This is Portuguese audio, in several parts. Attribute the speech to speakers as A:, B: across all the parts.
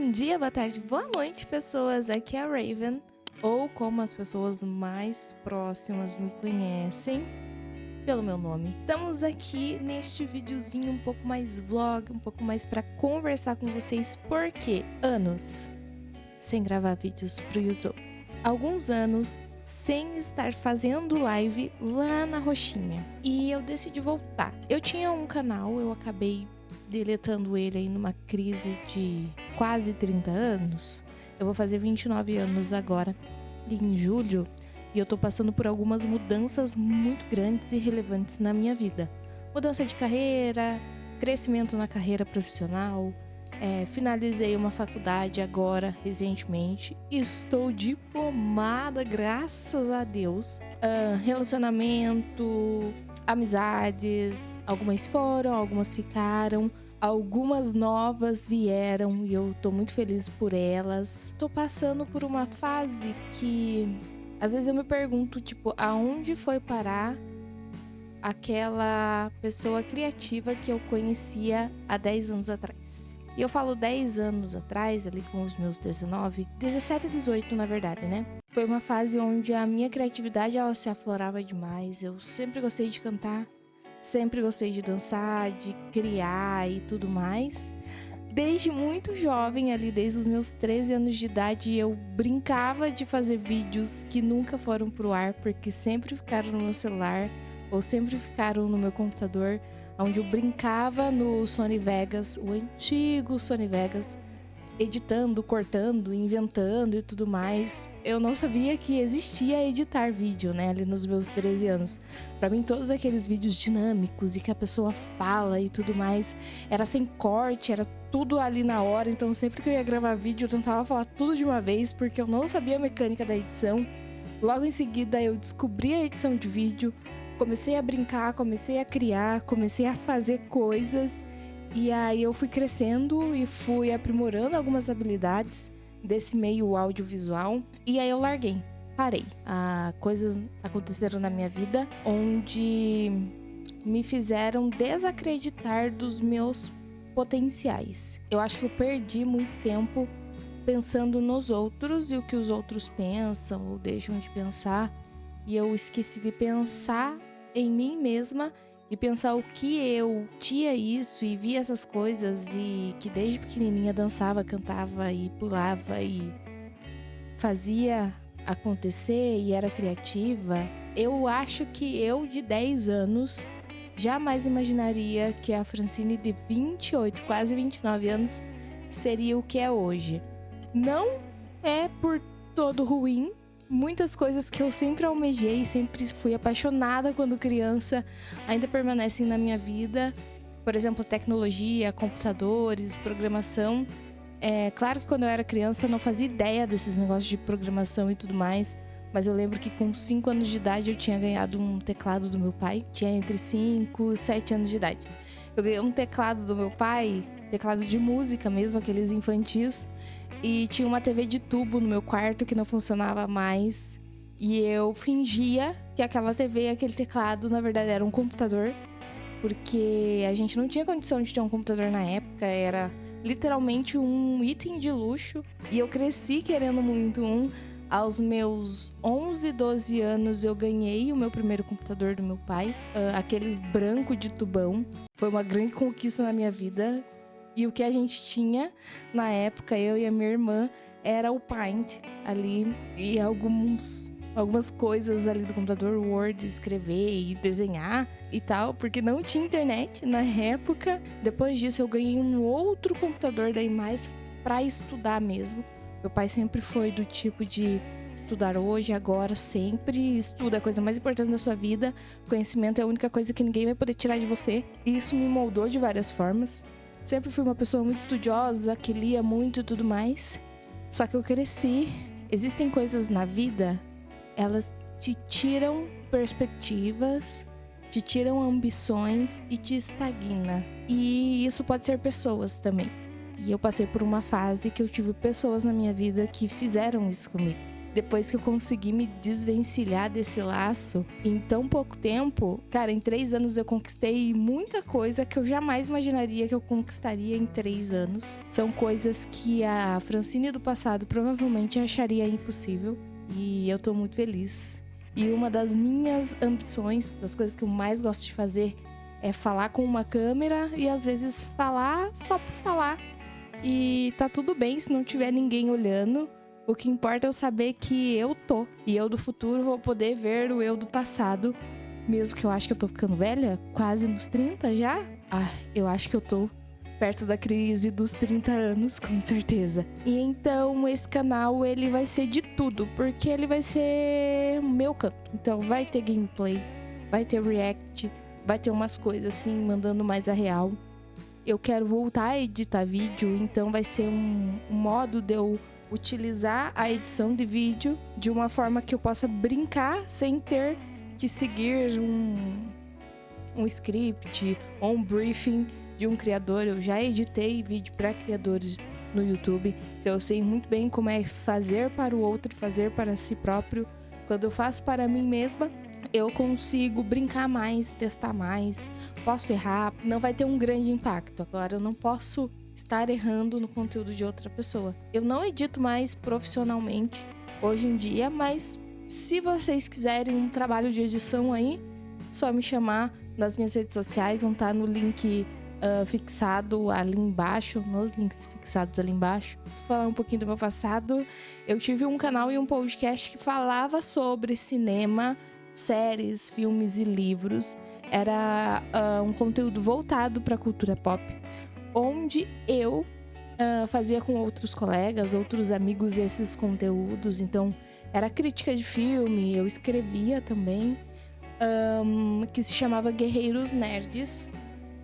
A: Bom dia, boa tarde, boa noite, pessoas. Aqui é a Raven, ou como as pessoas mais próximas me conhecem, pelo meu nome. Estamos aqui neste videozinho um pouco mais vlog, um pouco mais para conversar com vocês, porque anos sem gravar vídeos pro YouTube. Alguns anos sem estar fazendo live lá na roxinha. E eu decidi voltar. Eu tinha um canal, eu acabei deletando ele aí numa crise de quase 30 anos. Eu vou fazer 29 anos agora, em julho, e eu tô passando por algumas mudanças muito grandes e relevantes na minha vida. Mudança de carreira, crescimento na carreira profissional, finalizei uma faculdade agora, recentemente, estou diplomada, graças a Deus. Relacionamento, amizades, algumas foram, algumas ficaram, algumas novas vieram e eu tô muito feliz por elas. Tô passando por uma fase que às vezes eu me pergunto, tipo, aonde foi parar aquela pessoa criativa que eu conhecia há 10 anos atrás? E eu falo 10 anos atrás, ali com os meus 17 e 18, na verdade, né? Foi uma fase onde a minha criatividade, ela se aflorava demais. Eu sempre gostei de cantar, sempre gostei de dançar, de criar e tudo mais. Desde muito jovem, ali desde os meus 13 anos de idade, eu brincava de fazer vídeos que nunca foram pro ar, porque sempre ficaram no meu celular ou sempre ficaram no meu computador, onde eu brincava no Sony Vegas, o antigo Sony Vegas, editando, cortando, inventando e tudo mais. Eu não sabia que existia editar vídeo, né, ali nos meus 13 anos. Pra mim, todos aqueles vídeos dinâmicos e que a pessoa fala e tudo mais, era sem corte, era tudo ali na hora. Então, sempre que eu ia gravar vídeo, eu tentava falar tudo de uma vez, porque eu não sabia a mecânica da edição. Logo em seguida, eu descobri a edição de vídeo, comecei a brincar, comecei a criar, comecei a fazer coisas. E aí eu fui crescendo e fui aprimorando algumas habilidades desse meio audiovisual. E aí eu larguei, parei. Coisas aconteceram na minha vida onde me fizeram desacreditar dos meus potenciais. Eu acho que eu perdi muito tempo pensando nos outros e o que os outros pensam ou deixam de pensar. E eu esqueci de pensar em mim mesma e pensar o que eu tinha isso e via essas coisas e que desde pequenininha dançava, cantava e pulava e fazia acontecer e era criativa. Eu acho que eu de 10 anos jamais imaginaria que a Francine de 28, quase 29 anos seria o que é hoje. Não é por todo ruim. Muitas coisas que eu sempre almejei, sempre fui apaixonada quando criança, ainda permanecem na minha vida. Por exemplo, tecnologia, computadores, programação. Claro que quando eu era criança eu não fazia ideia desses negócios de programação e tudo mais. Mas eu lembro que com 5 anos de idade eu tinha ganhado um teclado do meu pai. Tinha entre 5 e 7 anos de idade. Eu ganhei um teclado do meu pai, teclado de música mesmo, aqueles infantis. E tinha uma TV de tubo no meu quarto que não funcionava mais. E eu fingia que aquela TV e aquele teclado, na verdade, era um computador. Porque a gente não tinha condição de ter um computador na época. Era literalmente um item de luxo. E eu cresci querendo muito um. Aos meus 11, 12 anos, eu ganhei o meu primeiro computador do meu pai. Aqueles branco de tubão. Foi uma grande conquista na minha vida. E o que a gente tinha na época, eu e a minha irmã, era o Paint ali e algumas coisas ali do computador, Word, escrever e desenhar e tal, porque não tinha internet na época. Depois disso eu ganhei um outro computador, daí mais pra estudar mesmo. Meu pai sempre foi do tipo de estudar hoje, agora, sempre. Estuda é a coisa mais importante da sua vida. Conhecimento é a única coisa que ninguém vai poder tirar de você. E isso me moldou de várias formas. Sempre fui uma pessoa muito estudiosa, que lia muito e tudo mais. Só que eu cresci. Existem coisas na vida, elas te tiram perspectivas, te tiram ambições e te estagna. E isso pode ser pessoas também. E eu passei por uma fase que eu tive pessoas na minha vida que fizeram isso comigo. depois que eu consegui me desvencilhar desse laço, em tão pouco tempo, cara, em 3 anos eu conquistei muita coisa que eu jamais imaginaria que eu conquistaria em 3 anos. São coisas que a Francine do passado provavelmente acharia impossível. E eu tô muito feliz. E uma das minhas ambições, das coisas que eu mais gosto de fazer, é falar com uma câmera e às vezes falar só por falar. E tá tudo bem se não tiver ninguém olhando. O que importa é eu saber que eu tô. E eu do futuro vou poder ver o eu do passado. Mesmo que eu acho que eu tô ficando velha, quase nos 30 já. Eu acho que eu tô perto da crise dos 30 anos, com certeza. E então esse canal, ele vai ser de tudo, porque ele vai ser o meu canto. Então vai ter gameplay, vai ter react, vai ter umas coisas assim, mandando mais a real. Eu quero voltar a editar vídeo, então vai ser um modo de eu utilizar a edição de vídeo de uma forma que eu possa brincar sem ter que seguir um script ou um briefing de um criador. Eu já editei vídeo para criadores no YouTube, então eu sei muito bem como é fazer para o outro, fazer para si próprio. Quando eu faço para mim mesma, eu consigo brincar mais, testar mais, posso errar, não vai ter um grande impacto. Agora, eu não posso estar errando no conteúdo de outra pessoa. Eu não edito mais profissionalmente hoje em dia, mas se vocês quiserem um trabalho de edição aí, só me chamar nas minhas redes sociais, vão estar no link fixado ali embaixo, nos links fixados ali embaixo. Vou falar um pouquinho do meu passado. Eu tive um canal e um podcast que falava sobre cinema, séries, filmes e livros. Era um conteúdo voltado para a cultura pop, onde eu fazia com outros colegas, outros amigos esses conteúdos. Então, era crítica de filme, eu escrevia também, que se chamava Guerreiros Nerds.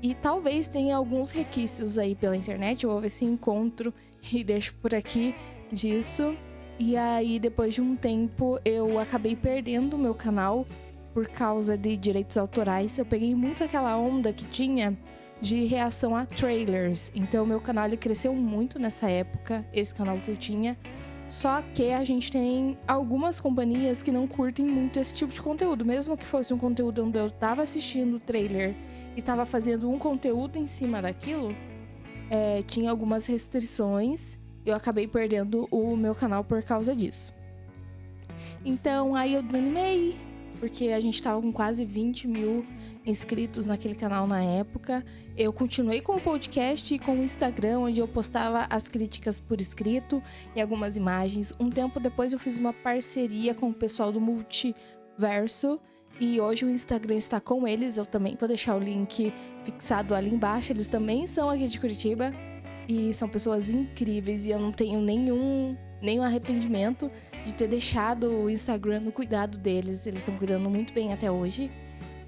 A: E talvez tenha alguns requisitos aí pela internet, eu vou ver se encontro e deixo por aqui disso. E aí, depois de um tempo, eu acabei perdendo o meu canal por causa de direitos autorais. Eu peguei muito aquela onda que tinha de reação a trailers. Então, meu canal ele cresceu muito nessa época, esse canal que eu tinha. Só que a gente tem algumas companhias que não curtem muito esse tipo de conteúdo. Mesmo que fosse um conteúdo onde eu tava assistindo o trailer e tava fazendo um conteúdo em cima daquilo, tinha algumas restrições. Eu acabei perdendo o meu canal por causa disso. Então, aí eu desanimei, porque a gente tava com quase 20 mil inscritos naquele canal na época. Eu continuei com o podcast e com o Instagram, onde eu postava as críticas por escrito e algumas imagens. Um tempo depois eu fiz uma parceria com o pessoal do Multiverso e hoje o Instagram está com eles. Eu também vou deixar o link fixado ali embaixo. Eles também são aqui de Curitiba e são pessoas incríveis e eu não tenho nenhum arrependimento de ter deixado o Instagram no cuidado deles. Eles estão cuidando muito bem até hoje.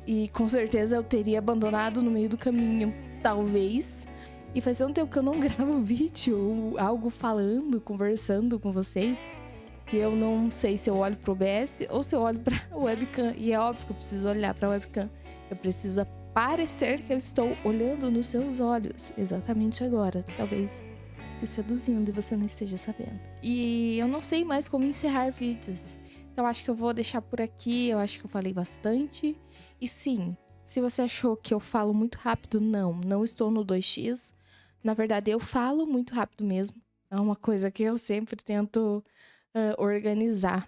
A: E com certeza eu teria abandonado no meio do caminho, talvez. E faz tanto tempo que eu não gravo vídeo ou algo falando, conversando com vocês, que eu não sei se eu olho pro OBS ou se eu olho pra webcam. E é óbvio que eu preciso olhar pra webcam. Eu preciso parecer que eu estou olhando nos seus olhos, exatamente agora. Talvez te seduzindo e você não esteja sabendo. E eu não sei mais como encerrar vídeos. Então acho que eu vou deixar por aqui. Eu acho que eu falei bastante. E sim, se você achou que eu falo muito rápido, não estou no 2x. Na verdade, eu falo muito rápido mesmo. É uma coisa que eu sempre tento organizar.